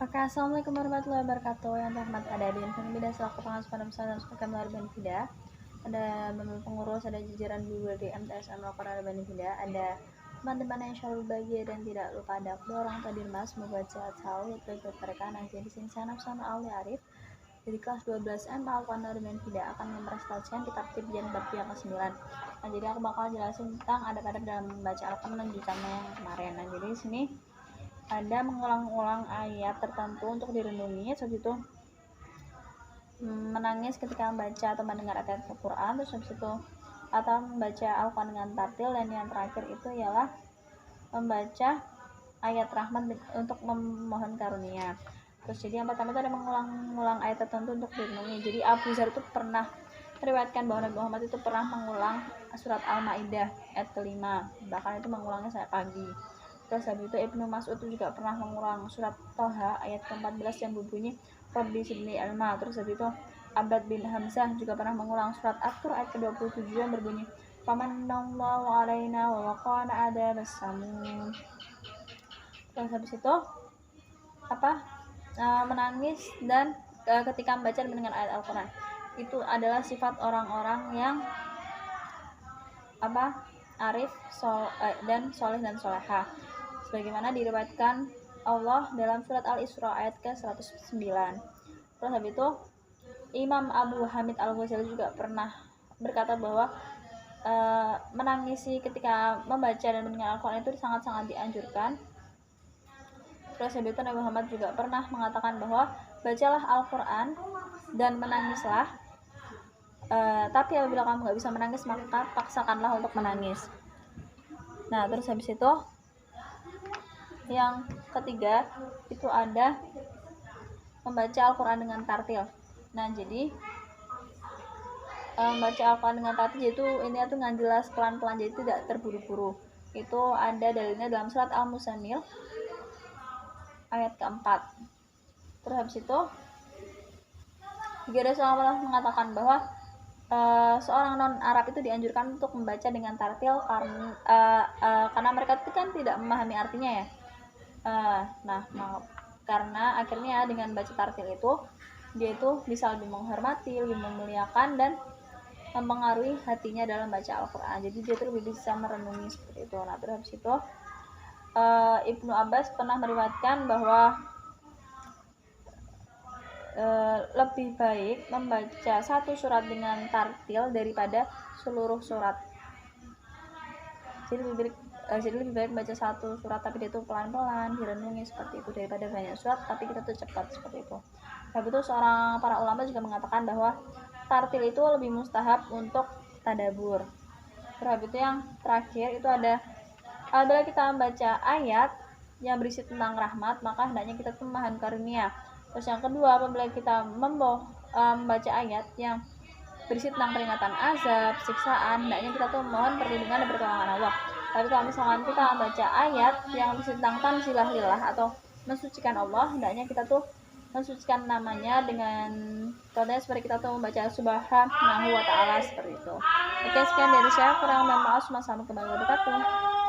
Oke, assalamualaikum warahmatullahi wabarakatuh. Yang terhormat ada di Infomi dan selaku pengasuh pada pesantren Sekolah melalui Benfida, ada pengurus, ada jajaran guru di MTSM melakukan ada Benfida, ada teman-teman yang selalu bahagia dan tidak lupa ada kedua orang tua di rumah, semoga sehat selalu untuk mereka. Nah, jadi sini saya Nafsana Ali Arif dari kelas 12M Al-Qur'an dari Benfida akan mempresentasikan kitab Tibyan bab yang ke-9. Nah, jadi aku bakal jelasin tentang adab-adab dalam membaca Al-Qur'an lanjutannya yang kemarin. Nah, jadi di sini ada mengulang-ulang ayat tertentu untuk direnungi, seperti itu menangis ketika membaca atau mendengar ayat Al-Quran, terus habis itu atau membaca Al-Quran dengan tartil, dan yang terakhir itu ialah membaca ayat rahmat untuk memohon karunia. Terus jadi yang pertama itu ada mengulang-ulang ayat tertentu untuk direnungi. Jadi Abu Dzar itu pernah meriwayatkan bahwa Nabi Muhammad itu pernah mengulang surat Al-Maidah ayat kelima, bahkan itu mengulangnya saat pagi. Terus habis itu Ibnu Mas'ud juga pernah mengulang surat Toha ayat ke-14 yang berbunyi Rabbi Sidni Ilma. Terus habis itu Abad bin Hamzah juga pernah mengulang surat At-Tur ayat ke-27 yang berbunyi Famanallahu alaina wa waqana adzabas samum. Terus habis itu menangis dan ketika membaca dan mendengar ayat Al-Quran itu adalah sifat orang-orang yang arif dan soleh dan soleha, sebagaimana diriwayatkan Allah dalam surat Al-Isra ayat ke-109. Terus habis itu Imam Abu Hamid Al-Ghazali juga pernah berkata bahwa menangisi ketika membaca dan mendengar Al-Quran itu sangat-sangat dianjurkan. Terus habis itu Nabi Muhammad juga pernah mengatakan bahwa bacalah Al-Quran dan menangislah, tapi apabila kamu nggak bisa menangis maka paksakanlah untuk menangis. Nah, terus habis itu yang ketiga itu ada membaca Al-Quran dengan tartil. Nah, jadi membaca Al-Quran dengan tartil itu ini tuh nggak jelas, pelan-pelan, jadi tidak terburu-buru. Itu ada dalilnya dalam surat Al-Muzammil ayat keempat. Terus habis itu juga ada seorang mengatakan bahwa seorang non-Arab itu dianjurkan untuk membaca dengan tartil karena mereka itu kan tidak memahami artinya ya. Karena akhirnya dengan baca tartil itu dia itu bisa lebih menghormati, lebih memuliakan, dan mempengaruhi hatinya dalam baca Al-Quran. Jadi dia itu lebih bisa merenungi seperti itu. Nah, terus habis itu Ibnu Abbas pernah meriwayatkan bahwa lebih baik membaca satu surat dengan tartil daripada seluruh surat. Jadi lebih baik baca satu surat tapi dia itu pelan-pelan direnungi seperti itu daripada banyak surat tapi kita tuh cepat seperti itu. Tapi itu seorang para ulama juga mengatakan bahwa tartil itu lebih mustahab untuk tadabur. Terus itu yang terakhir itu ada apabila kita membaca ayat yang berisi tentang rahmat maka hendaknya kita tuh memohon karunia. Terus yang kedua, apabila kita membaca ayat yang berisi tentang peringatan azab, siksaan, hendaknya kita tuh mohon perlindungan dan pertolongan Allah. Tapi kalau misalkan kita membaca ayat yang berisi tentang tanzilah lillah atau mensucikan Allah, hendaknya kita tuh mensucikan namanya dengan contohnya seperti kita tuh membaca subhanahu wa ta'ala seperti itu. Oke, sekian dari saya, kurang mohon maaf. Wassalamualaikum warahmatullahi wabarakatuh.